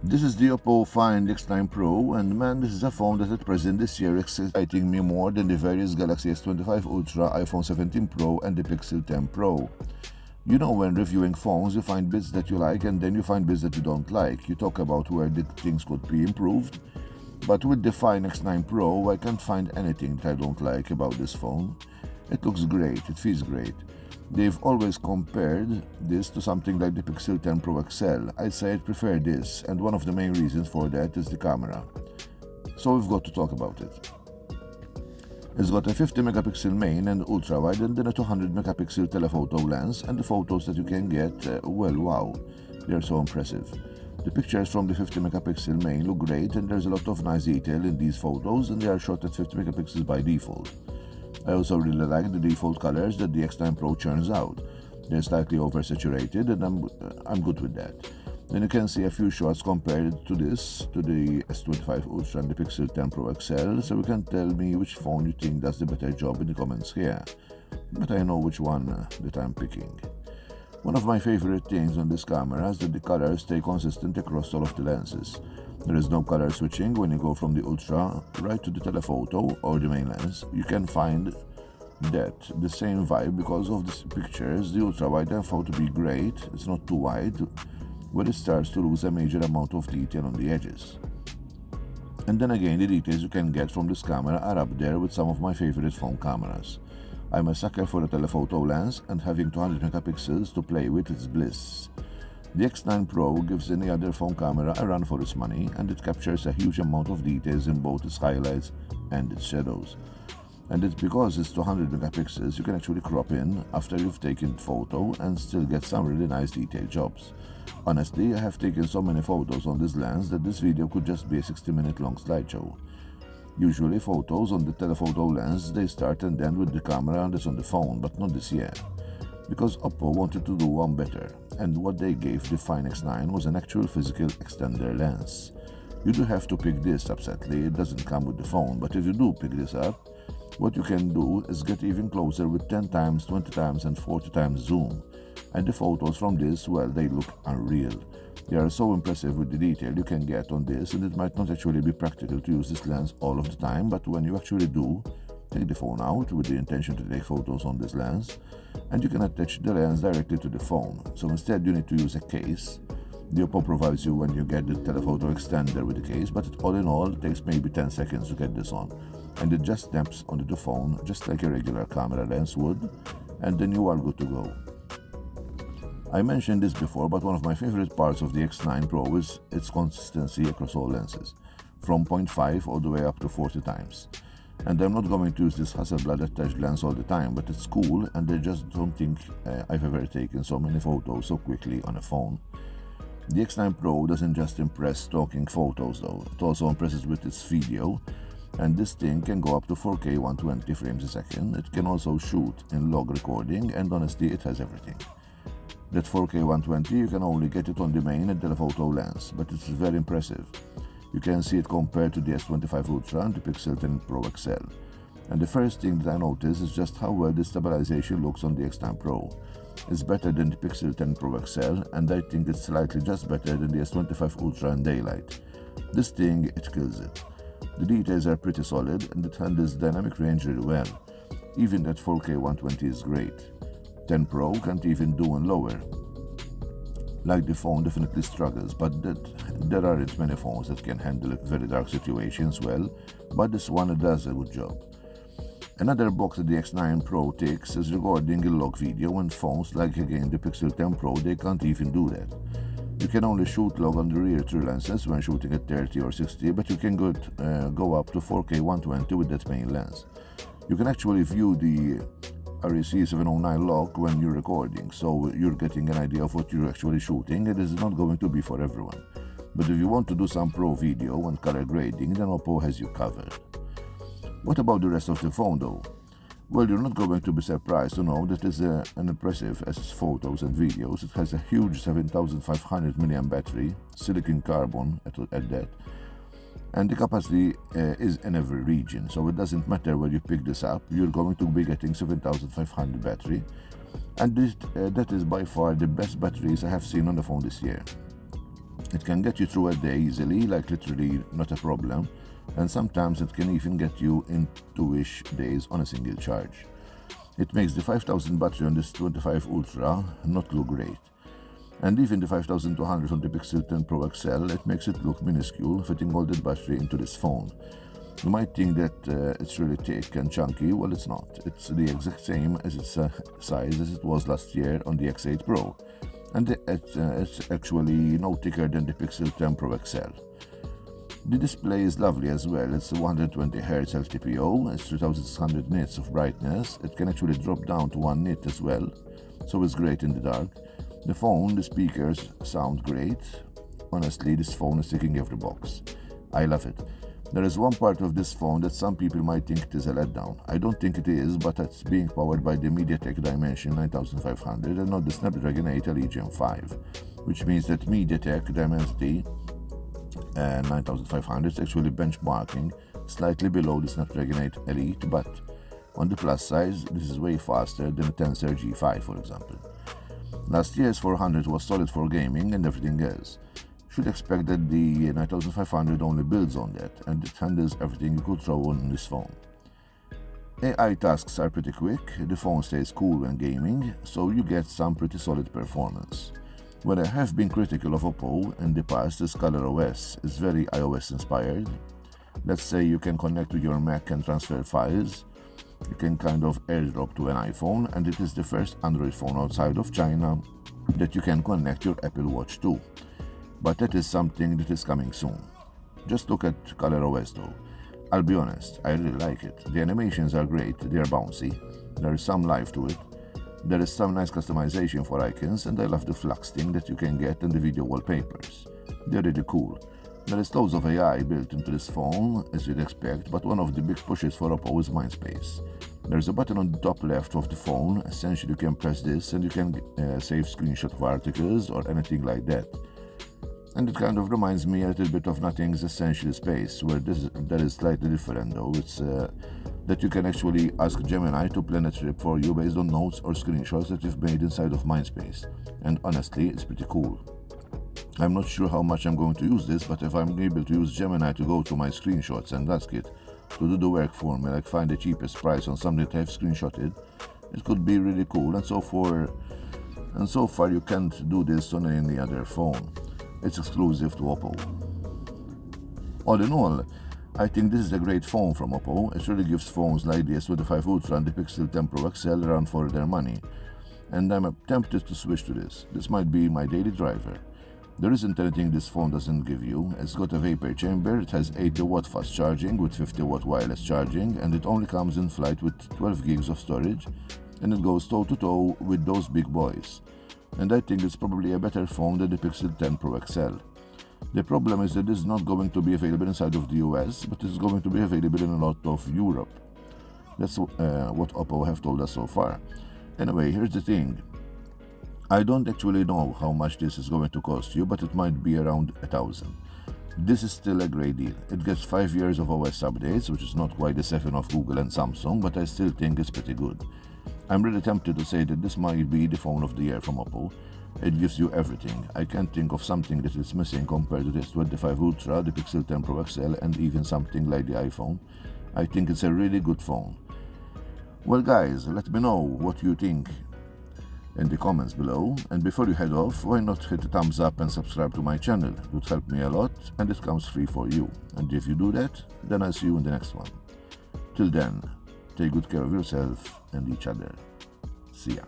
This is the Oppo Find X9 Pro, and man, this is a phone that at present this year is exciting me more than the various Galaxy S25 Ultra, iPhone 17 Pro and the Pixel 10 Pro. You know, when reviewing phones, you find bits that you like and then you find bits that you don't like. You talk about where the things could be improved. But with the Find X9 Pro, I can't find anything that I don't like about this phone. It looks great, it feels great. They've always compared this to something like the Pixel 10 Pro XL. I'd say I'd prefer this, and one of the main reasons for that is the camera. So we've got to talk about it. It's got a 50 megapixel main and ultra wide, and then a 200 megapixel telephoto lens, and the photos that you can get, well, wow, they're so impressive. The pictures from the 50 megapixel main look great, and there's a lot of nice detail in these photos, and they are shot at 50 megapixels by default. I also really like the default colors that the X9 Pro churns out. They're slightly oversaturated, and I'm good with that. Then you can see a few shots compared to the S25 Ultra and the Pixel 10 Pro XL, so you can tell me which phone you think does the better job in the comments here. But I know which one that I'm picking. One of my favorite things on this camera is that the colors stay consistent across all of the lenses. There is no color switching when you go from the Ultra right to the telephoto or the main lens. You can find that the same vibe because of the pictures. The ultra wide I found to be great. It's not too wide, where it starts to lose a major amount of detail on the edges. And then again, the details you can get from this camera are up there with some of my favorite phone cameras. I'm a sucker for a telephoto lens, and having 200 megapixels to play with is bliss. The X9 Pro gives any other phone camera a run for its money, and it captures a huge amount of details in both its highlights and its shadows. And it's because it's 200 megapixels, you can actually crop in after you've taken the photo and still get some really nice detailed jobs. Honestly, I have taken so many photos on this lens that this video could just be a 60-minute long slideshow. Usually photos on the telephoto lens, they start and end with the camera that's on the phone, but not this year. Because Oppo wanted to do one better, and what they gave the Find X9 was an actual physical extender lens. You do have to pick this up, sadly, it doesn't come with the phone, but if you do pick this up, what you can do is get even closer with 10 times, 20 times and 40 times zoom. And the photos from this, well, they look unreal. They are so impressive with the detail you can get on this, and it might not actually be practical to use this lens all of the time, but when you actually do, take the phone out with the intention to take photos on this lens, and you can attach the lens directly to the phone. So instead you need to use a case. The Oppo provides you when you get the telephoto extender with the case, but all in all, it takes maybe 10 seconds to get this on. And it just snaps onto the phone just like a regular camera lens would, and then you are good to go. I mentioned this before, but one of my favorite parts of the X9 Pro is its consistency across all lenses, from 0.5 all the way up to 40 times. And I'm not going to use this Hasselblad attached lens all the time, but it's cool, and I just don't think I've ever taken so many photos so quickly on a phone. The X9 Pro doesn't just impress talking photos though, it also impresses with its video, and this thing can go up to 4K 120 frames a second. It can also shoot in log recording, and honestly it has everything. That 4K 120, you can only get it on the main and telephoto lens, but it's very impressive. You can see it compared to the S25 Ultra and the Pixel 10 Pro XL. And the first thing that I notice is just how well the stabilization looks on the X9 Pro. It's better than the Pixel 10 Pro XL, and I think it's slightly just better than the S25 Ultra in daylight. This thing, it kills it. The details are pretty solid, and it handles dynamic range really well. Even that 4K 120 is great. 10 Pro can't even do in lower. Like, the phone definitely struggles, but there aren't many phones that can handle very dark situations well, but this one does a good job. Another box that the X9 Pro ticks is recording a log video, and phones like again the Pixel 10 Pro, they can't even do that. You can only shoot log on the rear true lenses when shooting at 30 or 60, but you can go up to 4K 120 with that main lens. You can actually view the REC 709 log when you're recording, so you're getting an idea of what you're actually shooting. It is not going to be for everyone, but if you want to do some pro video and color grading, then Oppo has you covered. What about the rest of the phone though? Well, you're not going to be surprised to know that it's an impressive as photos and videos. It has a huge 7500 mAh battery, silicon carbon at that, and the capacity is in every region, so it doesn't matter where you pick this up, you're going to be getting 7500 battery, and that is by far the best batteries I have seen on the phone this year. It can get you through a day easily, like literally not a problem, and sometimes it can even get you into 2-ish days on a single charge. It makes the 5000 battery on this 25 Ultra not look great. And even the 5200 on the Pixel 10 Pro XL, it makes it look minuscule, fitting all the battery into this phone. You might think that it's really thick and chunky. Well, it's not. It's the exact same as its size as it was last year on the X8 Pro. And it's actually no thicker than the Pixel 10 Pro XL. The display is lovely as well. It's 120Hz LTPO, it's 3600 nits of brightness. It can actually drop down to 1 nit as well, so it's great in the dark. The phone, the speakers sound great. Honestly, this phone is ticking every box. I love it. There is one part of this phone that some people might think it is a letdown. I don't think it is, but it's being powered by the MediaTek Dimensity 9500 and not the Snapdragon 8 Elite Gen 5, which means that MediaTek Dimensity 9500 is actually benchmarking slightly below the Snapdragon 8 Elite, but on the plus side, this is way faster than the Tensor G5, for example. Last year's 400 was solid for gaming and everything else. Should expect that the 9500 only builds on that, and it handles everything you could throw on this phone. AI tasks are pretty quick, the phone stays cool when gaming, so you get some pretty solid performance. What I have been critical of Oppo in the past is ColorOS. It's very iOS inspired. Let's say you can connect to your Mac and transfer files. You can kind of airdrop to an iPhone, and it is the first Android phone outside of China that you can connect your Apple Watch to. But that is something that is coming soon. Just look at ColorOS though. I'll be honest, I really like it. The animations are great, they are bouncy, there is some life to it. There is some nice customization for icons, and I love the flux thing that you can get in the video wallpapers. They're really cool. There is loads of AI built into this phone, as you'd expect, but one of the big pushes for Oppo is Mindspace. There's a button on the top left of the phone. Essentially you can press this and you can save screenshot of articles or anything like that. And it kind of reminds me a little bit of Nothing's Essential Space, where that is slightly different though. It's that you can actually ask Gemini to plan a trip for you based on notes or screenshots that you've made inside of Mindspace. And honestly, it's pretty cool. I'm not sure how much I'm going to use this, but if I'm able to use Gemini to go through my screenshots and ask it to do the work for me, like find the cheapest price on something that I've screenshotted, it could be really cool. And so far you can't do this on any other phone. It's exclusive to Oppo. All in all, I think this is a great phone from Oppo. It really gives phones like the S25 Ultra and the Pixel 10 Pro XL a run for their money. And I'm tempted to switch to this. This might be my daily driver. There isn't anything this phone doesn't give you. It's got a vapor chamber, it has 80-watt fast charging with 50-watt wireless charging, and it only comes in flight with 12 gigs of storage, and it goes toe-to-toe with those big boys. And I think it's probably a better phone than the Pixel 10 Pro XL. The problem is that this is not going to be available inside of the US, but it's going to be available in a lot of Europe. That's what Oppo have told us so far. Anyway, here's the thing. I don't actually know how much this is going to cost you, but it might be around $1,000. This is still a great deal. It gets 5 years of OS updates, which is not quite the 7 of Google and Samsung, but I still think it's pretty good. I'm really tempted to say that this might be the phone of the year from Oppo. It gives you everything. I can't think of something that is missing compared to this 25 Ultra, the Pixel 10 Pro XL, and even something like the iPhone. I think it's a really good phone. Well guys, let me know what you think in the comments below, and before you head off, why not hit the thumbs up and subscribe to my channel? It would help me a lot, and it comes free for you. And if you do that, then I'll see you in the next one. Till then, take good care of yourself and each other. See ya.